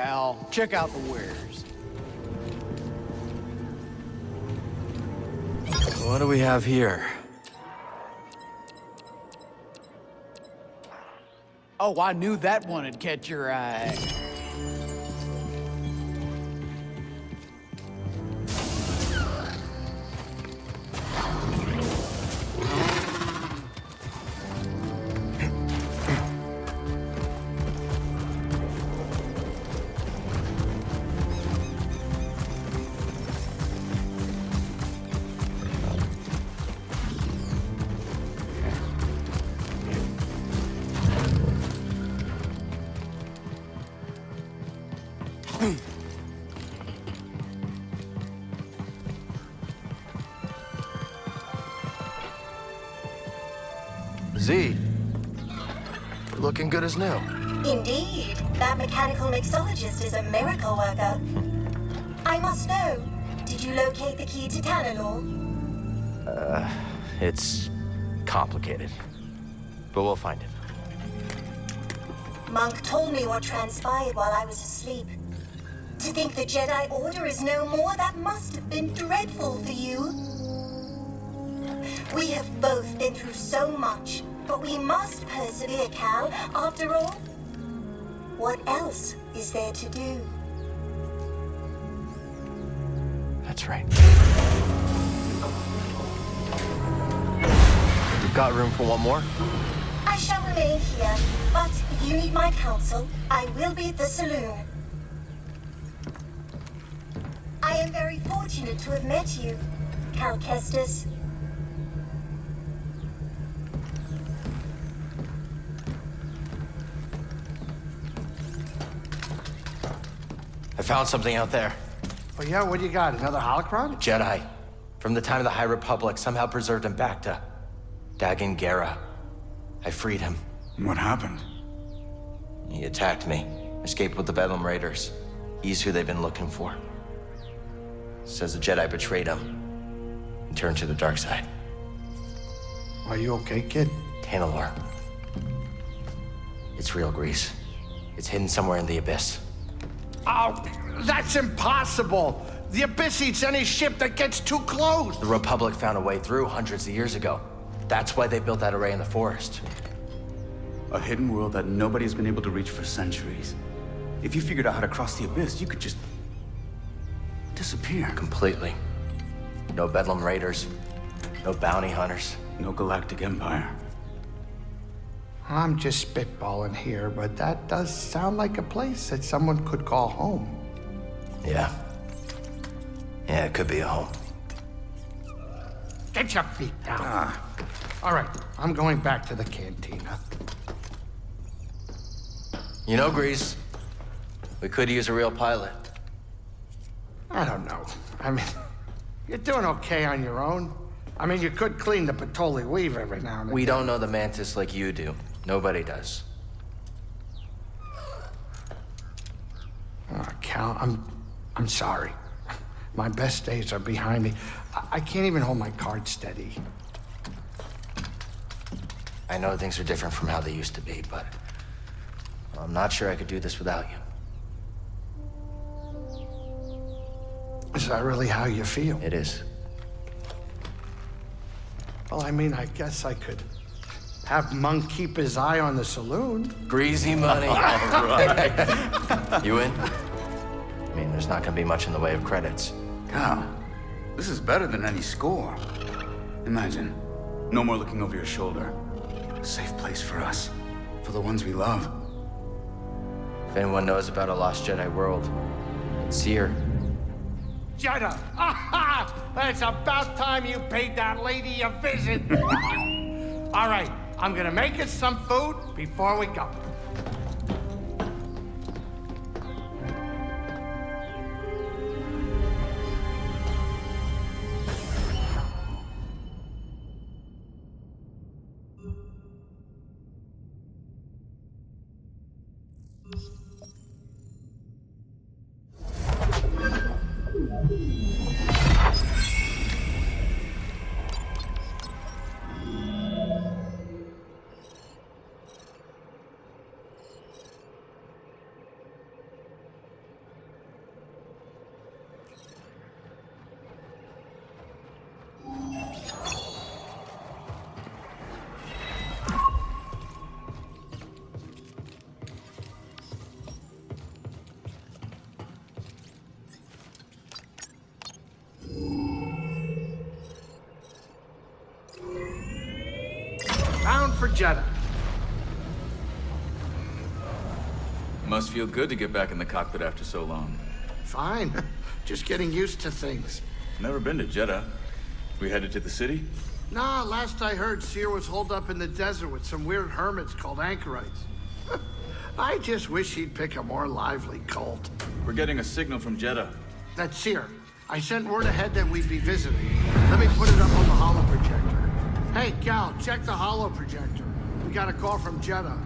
Cal. Check out the wares. What do we have here? Oh, I knew that one would catch your eye. Z, you're looking good as new. Indeed, that mechanical mixologist is a miracle worker. I must know, did you locate the key to Tanalor? It's complicated, but we'll find it. Monk told me what transpired while I was asleep. To think the Jedi Order is no more, that must have been dreadful for you. We have both been through so much, but we must persevere, Cal. After all, what else is there to do? That's right. We've got room for one more? I shall remain here, but if you need my counsel, I will be at the saloon. I am very fortunate to have met you, Cal Kestis. I found something out there. Oh yeah, what do you got? Another holocron? Jedi, from the time of the High Republic, somehow preserved him back to Dagan Gera. I freed him. What happened? He attacked me, escaped with the Bedlam Raiders. He's who they've been looking for. Says the Jedi betrayed him and turned to the dark side. Are you okay, kid? Tanalor. It's real, Grease. It's hidden somewhere in the Abyss. Oh, that's impossible! The Abyss eats any ship that gets too close! The Republic found a way through hundreds of years ago. That's why they built that array in the forest. A hidden world that nobody's been able to reach for centuries. If you figured out how to cross the Abyss, you could just disappear. Completely. No Bedlam Raiders. No bounty hunters. No galactic empire. I'm just spitballing here, but that does sound like a place that someone could call home. Yeah. Yeah, it could be a home. Get your feet down. All right, I'm going back to the cantina. You know, Grease, we could use a real pilot. I don't know. I mean, you're doing okay on your own. I mean, you could clean the Patoli weave every now and then. We don't know the Mantis like you do. Nobody does. Oh, Cal, I'm sorry. My best days are behind me. I can't even hold my card steady. I know things are different from how they used to be, but I'm not sure I could do this without you. Is that really how you feel? It is. Well, I mean, I guess I could have Monk keep his eye on the saloon. Greasy money. All right. You in? I mean, there's not gonna be much in the way of credits. Cal, this is better than any score. Imagine, no more looking over your shoulder. A safe place for us, for the ones we love. If anyone knows about a lost Jedi world, it's Cere. Jedda! Aha! It's about time you paid that lady a visit. All right, I'm gonna make us some food before we go. for Jedda. Must feel good to get back in the cockpit after so long. Fine. Just getting used to things. Never been to Jeddah. We headed to the city? Nah, last I heard, Cere was holed up in the desert with some weird hermits called anchorites. I just wish he'd pick a more lively cult. We're getting a signal from Jeddah. That's Cere. I sent word ahead that we'd be visiting. Let me put it up on the holo projector. Hey, Cal, check the holo projector. We got a call from Jeddah.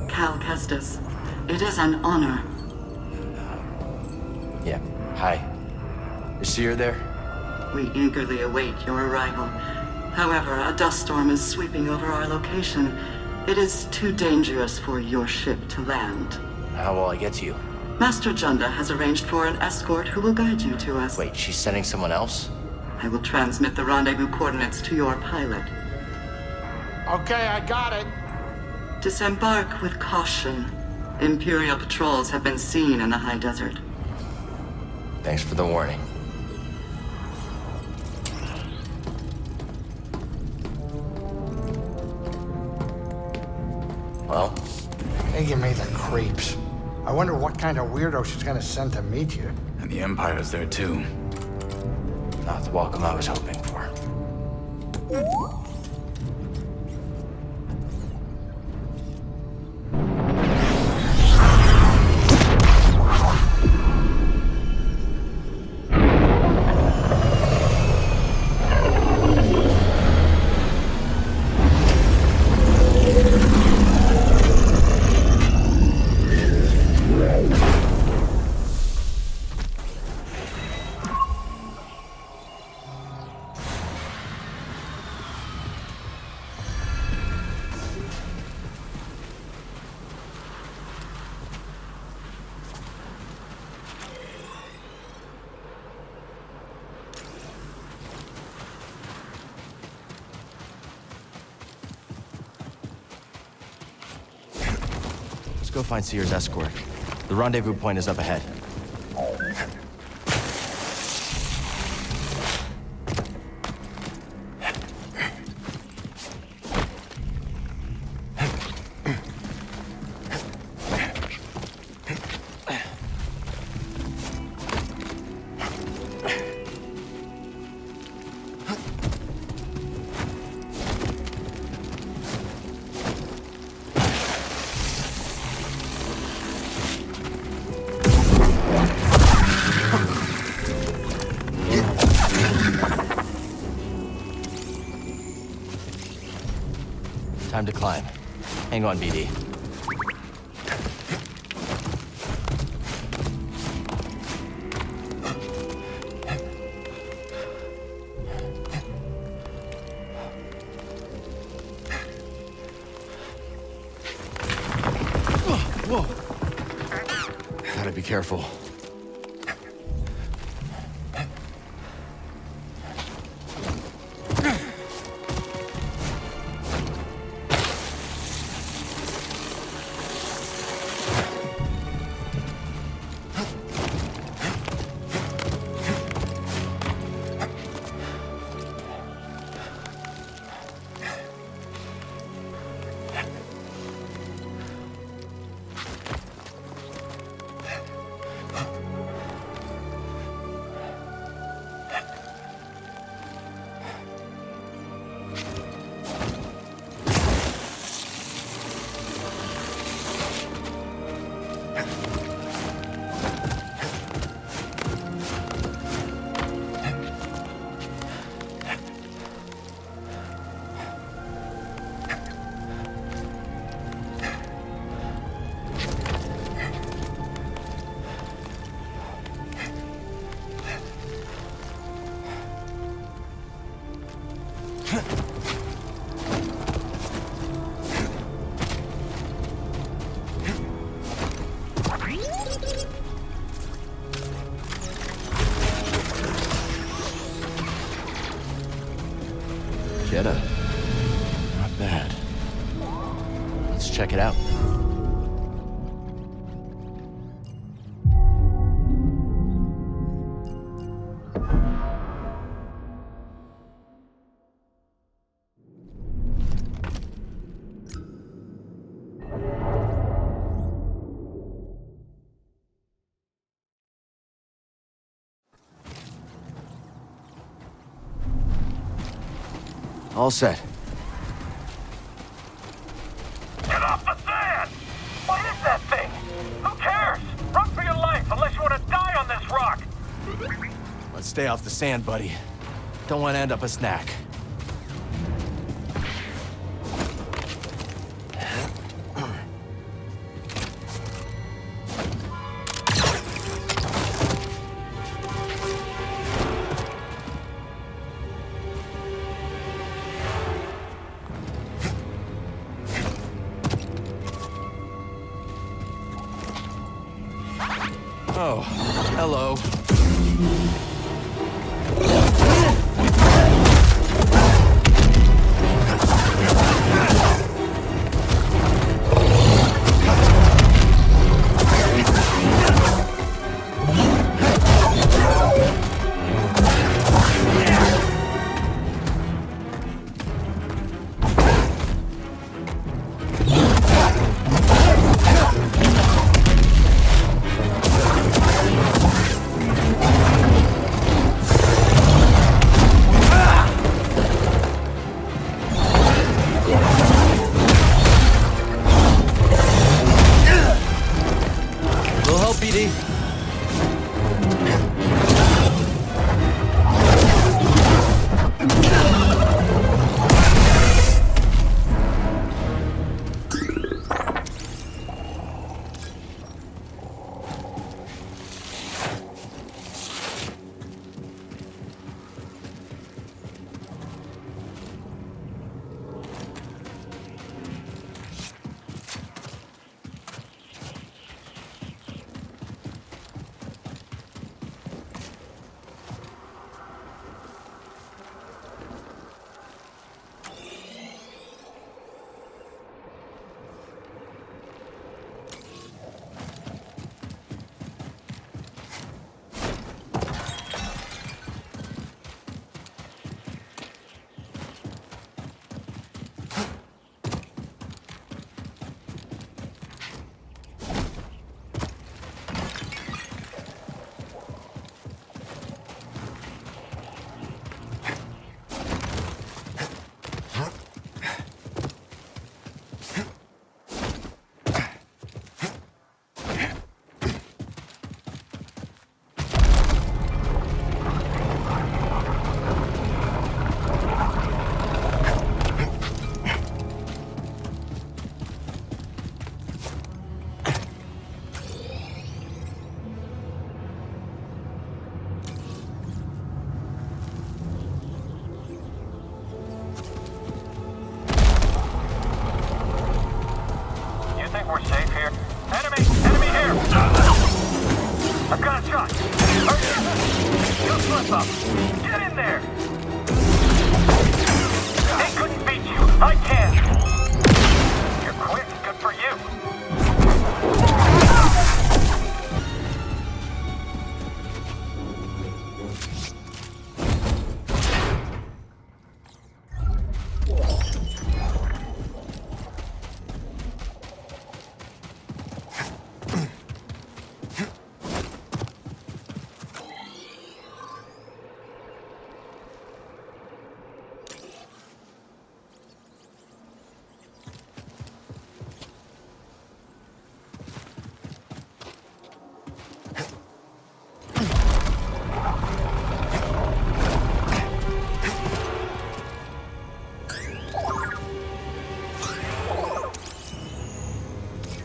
Cal Kestis. It is an honor. Yeah, hi. Is Cere there? We eagerly await your arrival. However, a dust storm is sweeping over our location. It is too dangerous for your ship to land. How will I get to you? Master Junda has arranged for an escort who will guide you to us. Wait, she's sending someone else? I will transmit the rendezvous coordinates to your pilot. Okay, I got it. Disembark with caution. Imperial patrols have been seen in the high desert. Thanks for the warning. Well? They give me the creeps. I wonder what kind of weirdo she's gonna send to meet you. And the Empire's there too. Not the welcome I was hoping for. Go find Cere's escort. The rendezvous point is up ahead. Time to climb. Hang on, BD. Whoa. Gotta be careful. check it out. All set. Get off the sand! What is that thing? Who cares? Run for your life unless you want to die on this rock! Let's stay off the sand, buddy. Don't want to end up a snack. Oh, hello.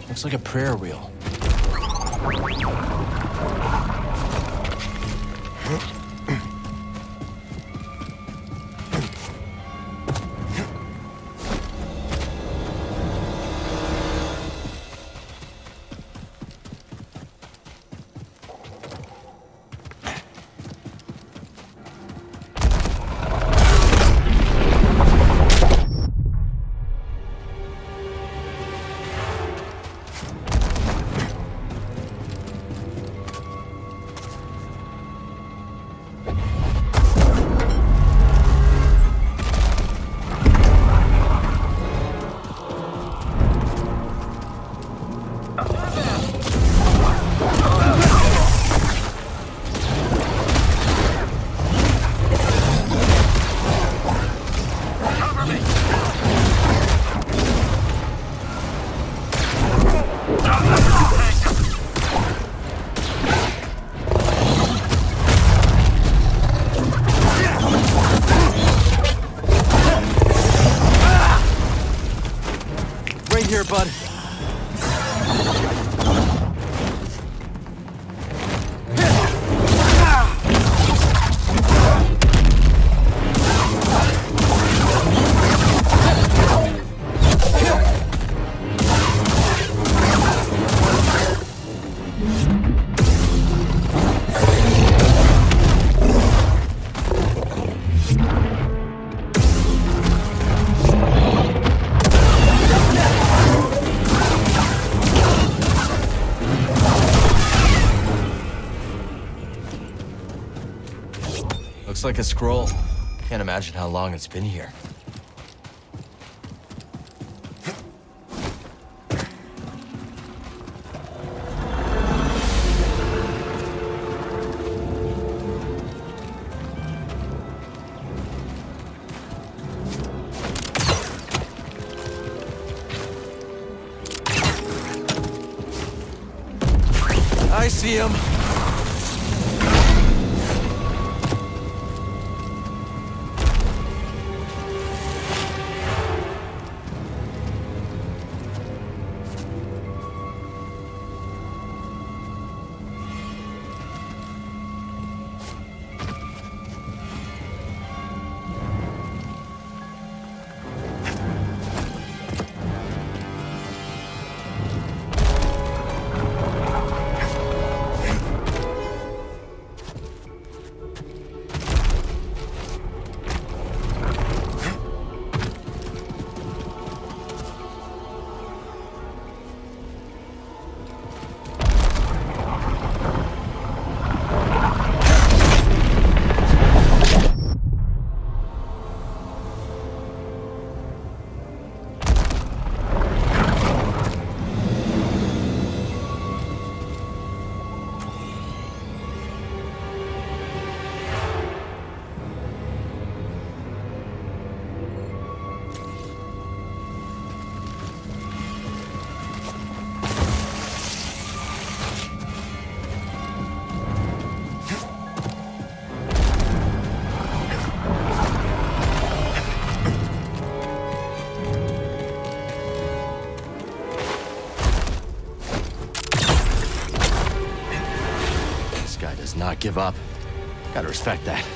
Looks like a prayer wheel. bud. Looks like a scroll. Can't imagine how long it's been here. I see him. Not give up. Gotta respect that.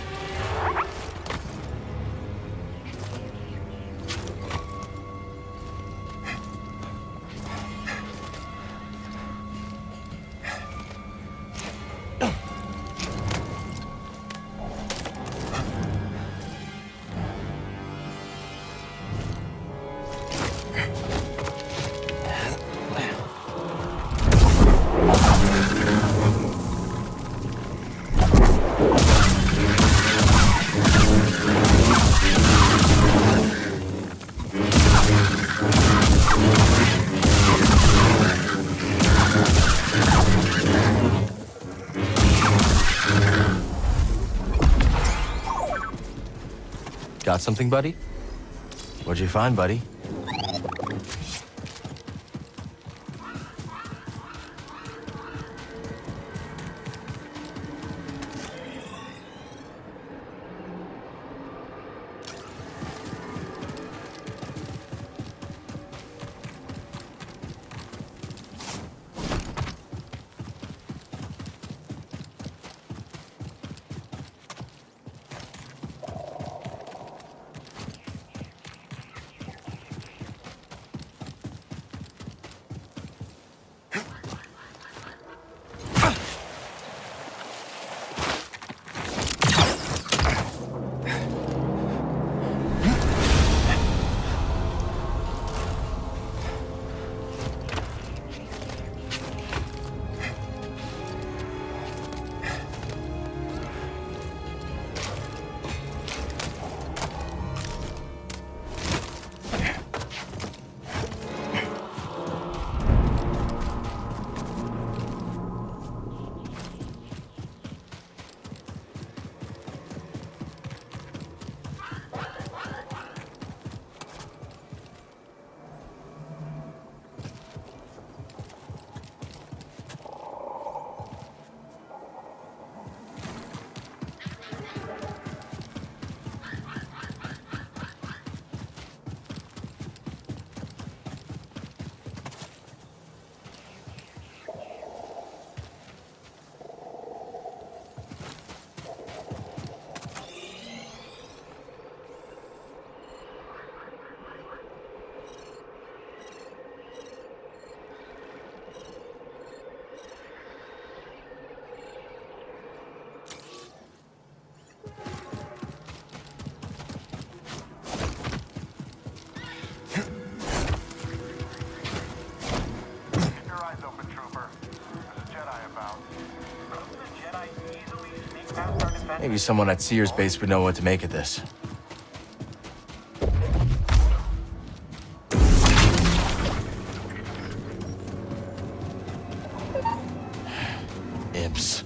Got something, buddy? What'd you find, buddy? your eyes open, trooper. There's a Jedi about. Couldn't the Jedi easily sneak past our defense? Maybe someone at Cere's base would know what to make of this. Imps.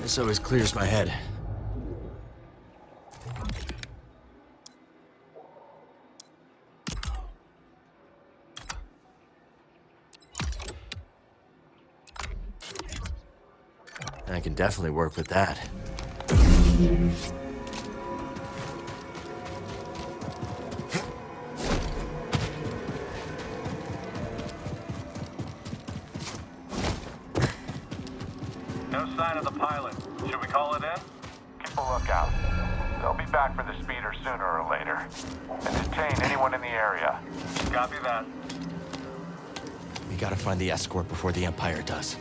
This always clears my head. I can definitely work with that. No sign of the pilot. Should we call it in? Keep a lookout. They'll be back for the speeder sooner or later. And detain anyone in the area. Copy that. We gotta find the escort before the Empire does.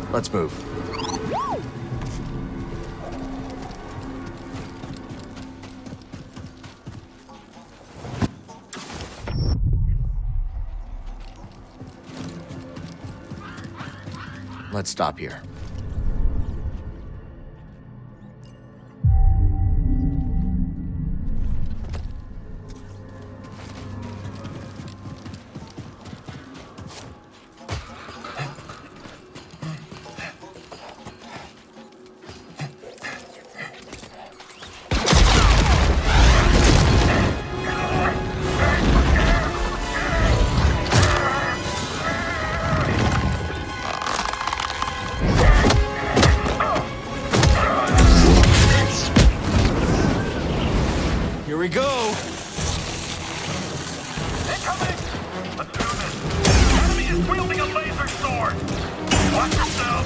Let's move. Let's stop here. Here we go! Incoming! Let's do this. Enemy is wielding a laser sword! Watch yourself!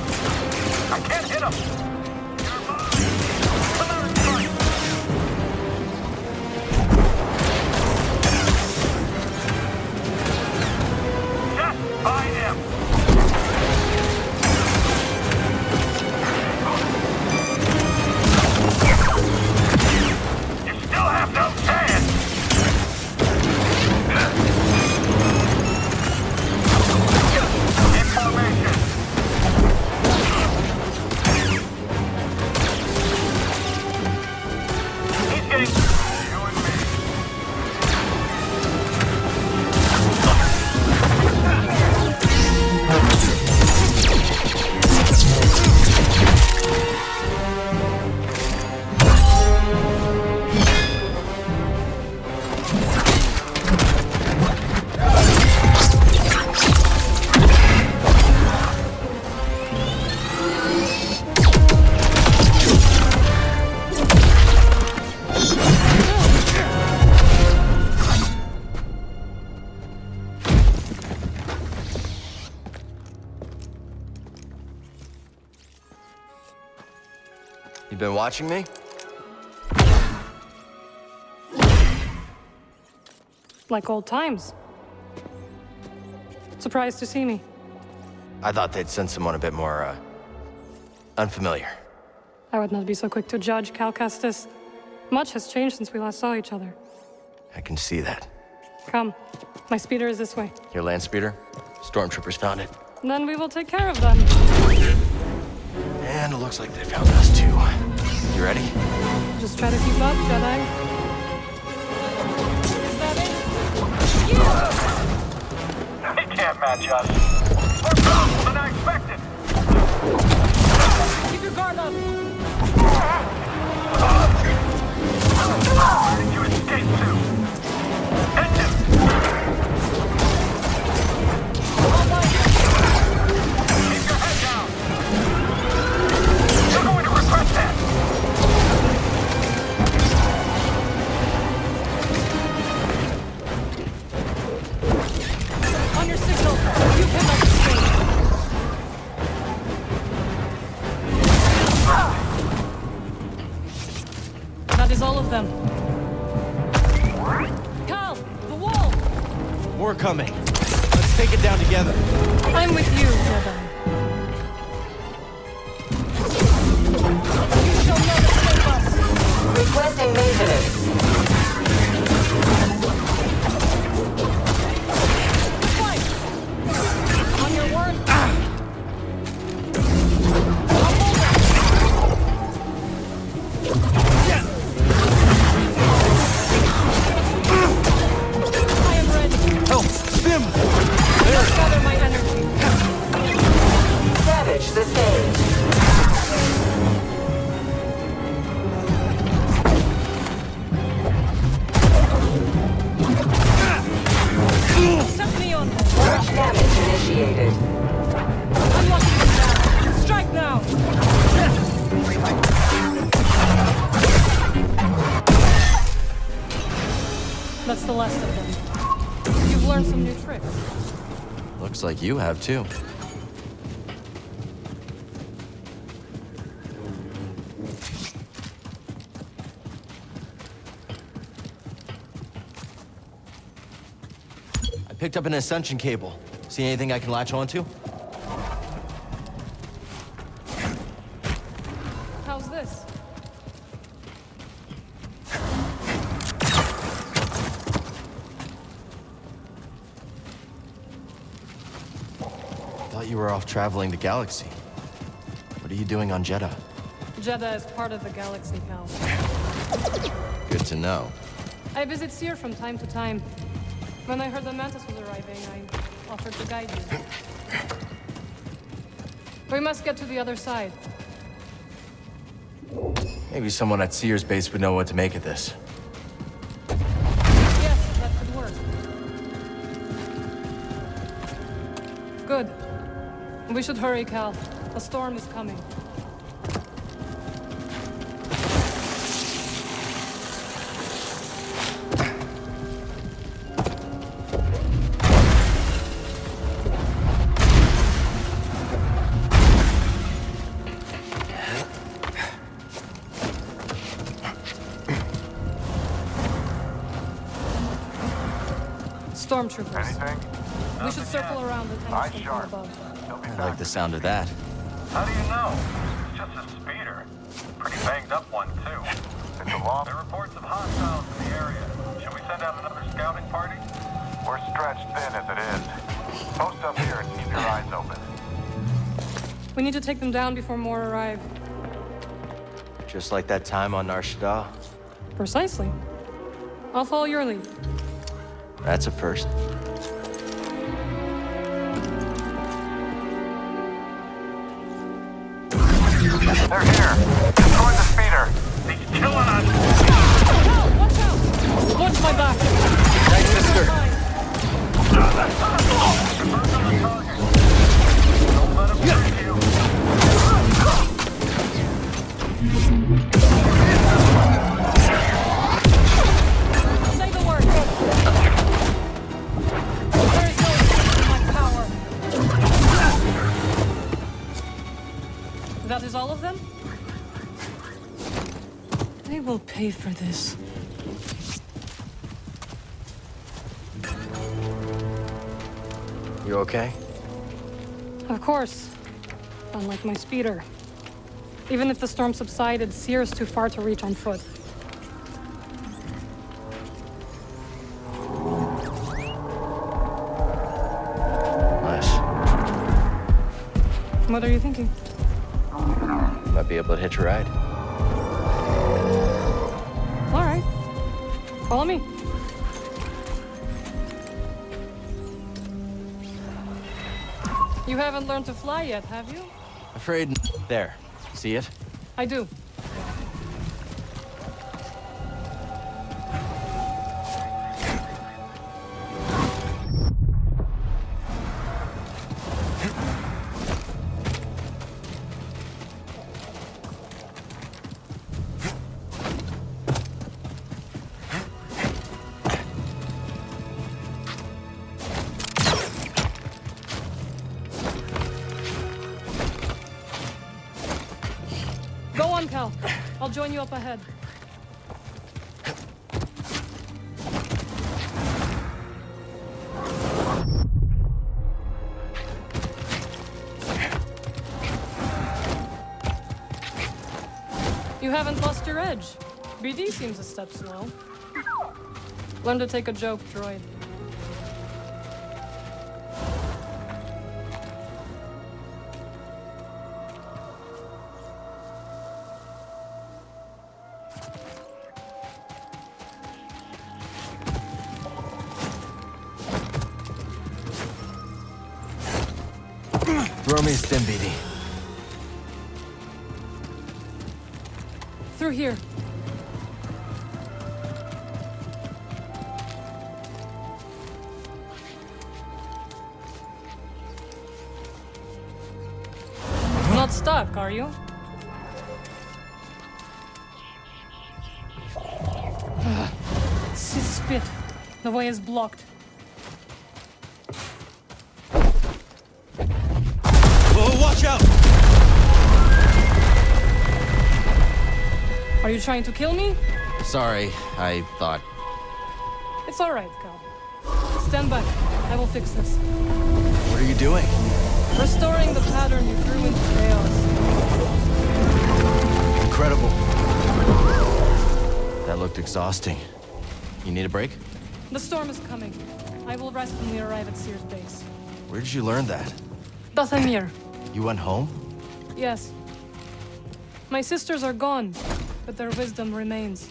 I can't hit him! You're mine! Come out and fight! Just by him! You still have no chance! Information! He's getting you and me. You been watching me? Like old times. Surprised to see me. I thought they'd send someone a bit more, unfamiliar. I would not be so quick to judge, Cal Kestis. Much has changed since we last saw each other. I can see that. Come. My speeder is this way. Your land speeder? Stormtroopers found it. Then we will take care of them. And it looks like they found us too. You ready? Just try to keep up, Jedi. Is that it? He can't match us. More powerful than I expected. Keep your guard up. Where did you escape to? Engine! Keep your head down. You're going to regret that. On your signal, you cannot escape. That is all of them. Cal, the wall! More coming. Let's take it down together. I'm with you, Jedda. You shall not escape us. Requesting maintenance. Fight! On your word. I am ready. Help! Stim! Let's gather my energy. Damage sustained. Set me on. Large damage initiated. I'm locking them down. Strike now. That's the last of them. You've learned some new tricks. Looks like you have too. I picked up an ascension cable. See anything I can latch onto? How's this? Thought you were off traveling the galaxy. What are you doing on Jedda? Jedda is part of the Galaxie, Cal. Good to know. I visit Cere from time to time. When I heard the Mantis was arriving, I offered to guide you. We must get to the other side. Maybe someone at Cere's base would know what to make of this. Yes, that could work. Good. We should hurry, Cal. A storm is coming. Stormtroopers. Anything? We should circle around and Eyes finish them from sharp. above. They'll be I back. like the sound of that. How do you know? It's just a speeder. Pretty banged up one, too. It's a long... There are reports of hostiles in the area. Should we send out another scouting party? We're stretched thin as it is. Post up here and keep your eyes open. We need to take them down before more arrive. Just like that time on Nar Shaddaa. Precisely. I'll follow your lead. That's a first. They're here. Destroy the speeder. He's killing us. Cal, watch out! Watch my back. Thanks, sister. Confirmed on the target. Don't let him shoot you. Say the word. There is no escape from my power. That is all of them? They will pay for this. You okay? Of course. Unlike my speeder. Even if the storm subsided, Cere is too far to reach on foot. Nice. What are you thinking? Might be able to hitch a ride. All right. Follow me. You haven't learned to fly yet, have you? Afraid. There. See it? I do. Go on, Cal. I'll join you up ahead. You haven't lost your edge. BD seems a step slow. Learn to take a joke, droid. Throw me a stim, BD. Through here. Not stuck, are you? Spit. The way is blocked. Whoa, watch out! Are you trying to kill me? Sorry, I thought. It's all right, Cal. Stand back. I will fix this. What are you doing? Restoring the pattern you threw into chaos. Incredible. That looked exhausting. You need a break? The storm is coming. I will rest when we arrive at Cere's base. Where did you learn that? Dathomir. You went home? Yes. My sisters are gone, but their wisdom remains.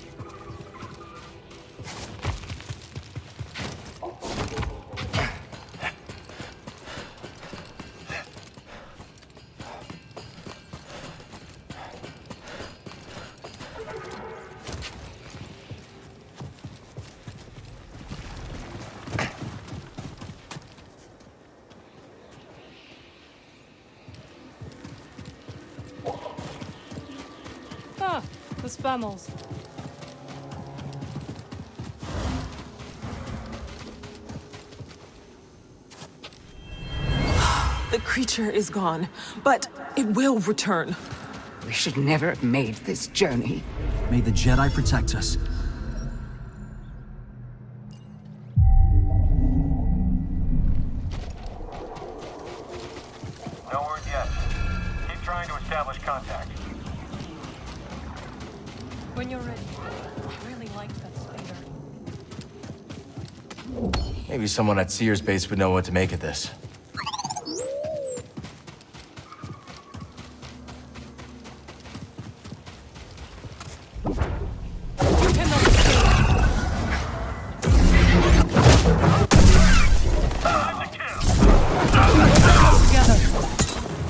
Ah, the spammels. The creature is gone, but it will return. We should never have made this journey. May the Jedi protect us. No word yet. Keep trying to establish contact. When you're ready. I really liked that spider. Maybe someone at Cere's base would know what to make of this. You cannot escape. Together.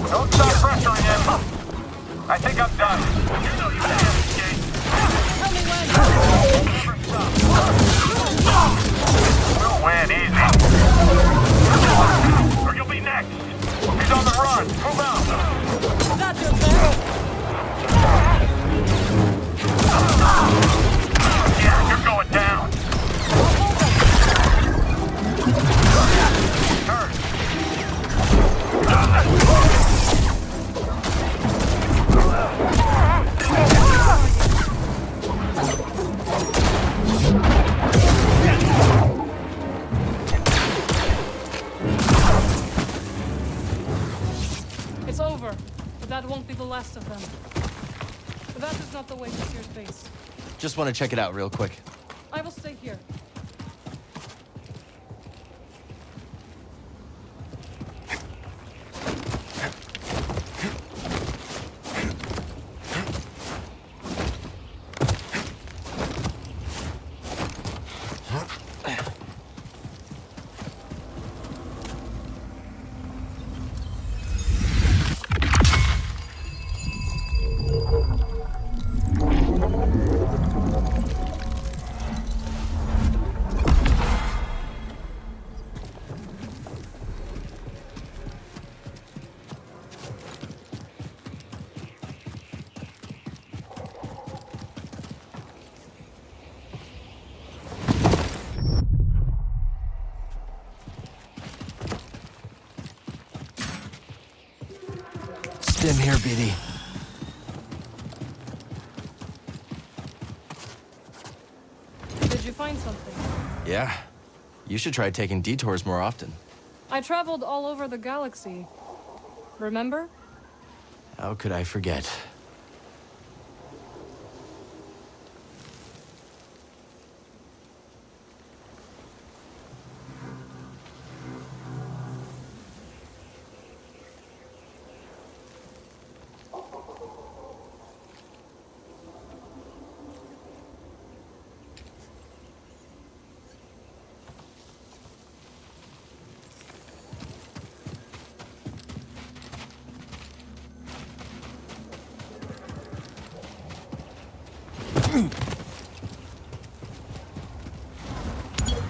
Don't stop pressuring him. I think I'm done. You know you can't escape. Tell me when. Never stop. We'll win easy. be the last of them. That is not the way to Cere's base. Just want to check it out real quick. I will stay here. Stim here, BD. Did you find something? Yeah. You should try taking detours more often. I traveled all over the galaxy. Remember? How could I forget?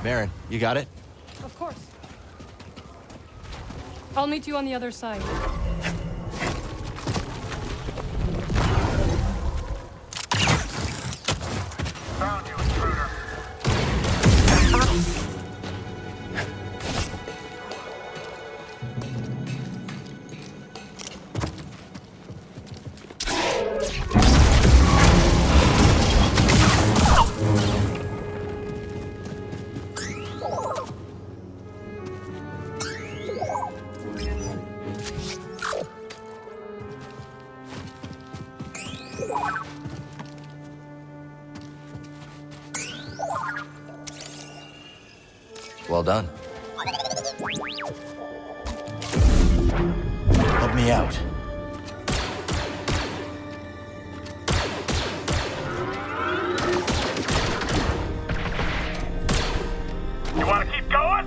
Marin, you got it? Of course. I'll meet you on the other side. Found you, intruder. Well done. Help me out. You want to keep going?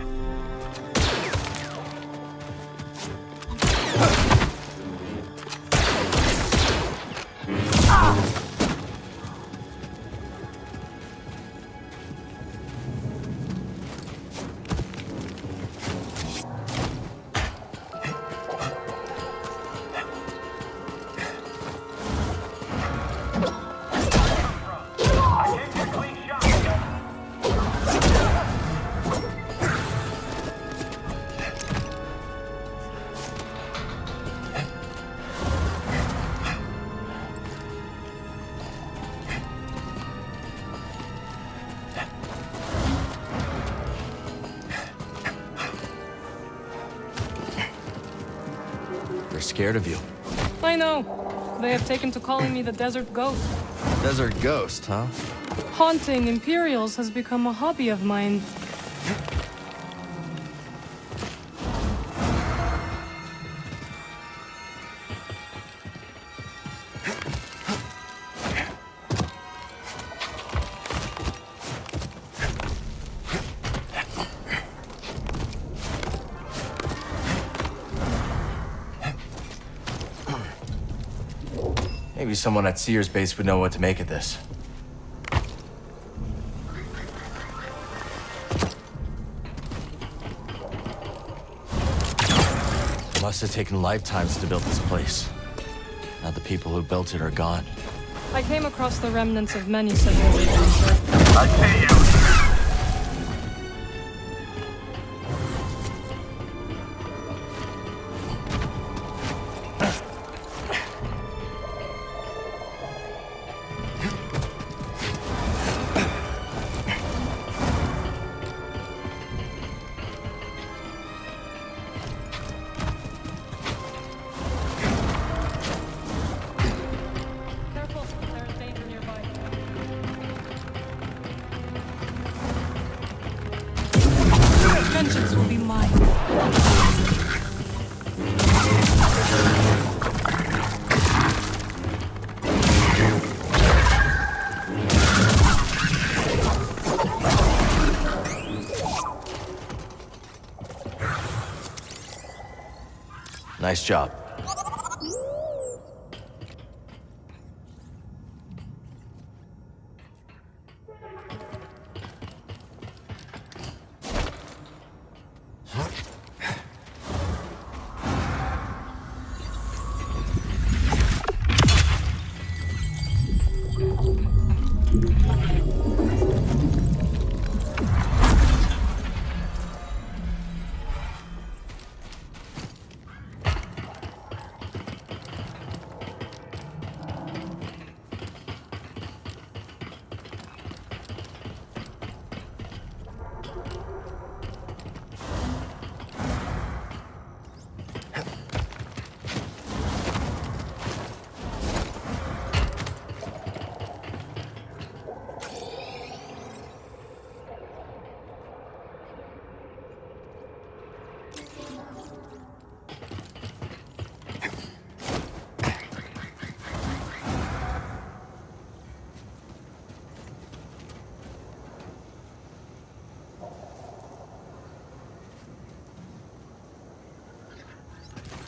Scared of you. I know. They have taken to calling me the Desert Ghost. Desert Ghost, huh? Haunting Imperials has become a hobby of mine. Maybe someone at Cere's base would know what to make of this. It must have taken lifetimes to build this place. Now the people who built it are gone. I came across the remnants of many civilizations. I see you. vengeance will be mine. Nice job.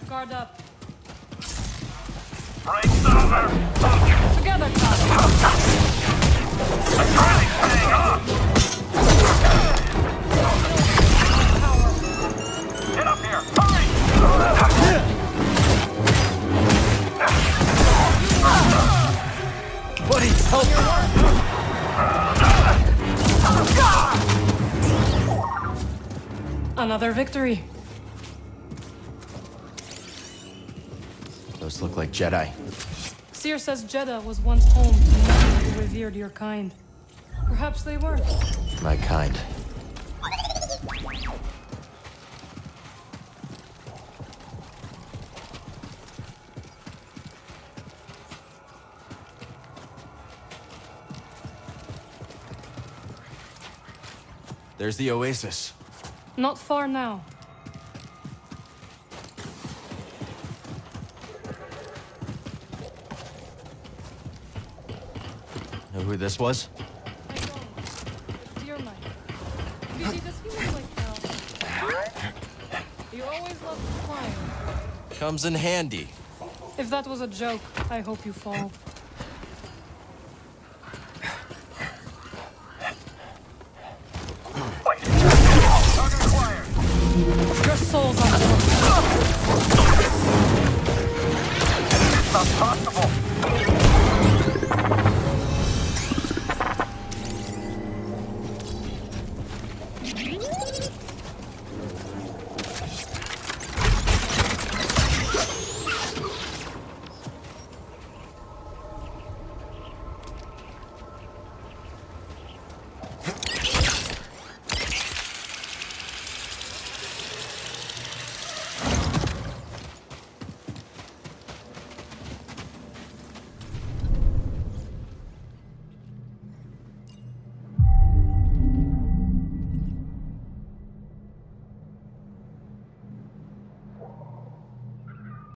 Guard up. Break's over! Together, Cal. I'm trying staying up! Get up here! Hurry! Buddy, help! Another victory. Those look like Jedi. Cere says Jeddah was once home to men who revered your kind. Perhaps they were. My kind. There's the oasis. Not far now. Know who this was? I don't. Dear Mike. BD, does he look like Cal? You always loved flying. Comes in handy. If that was a joke, I hope you fall.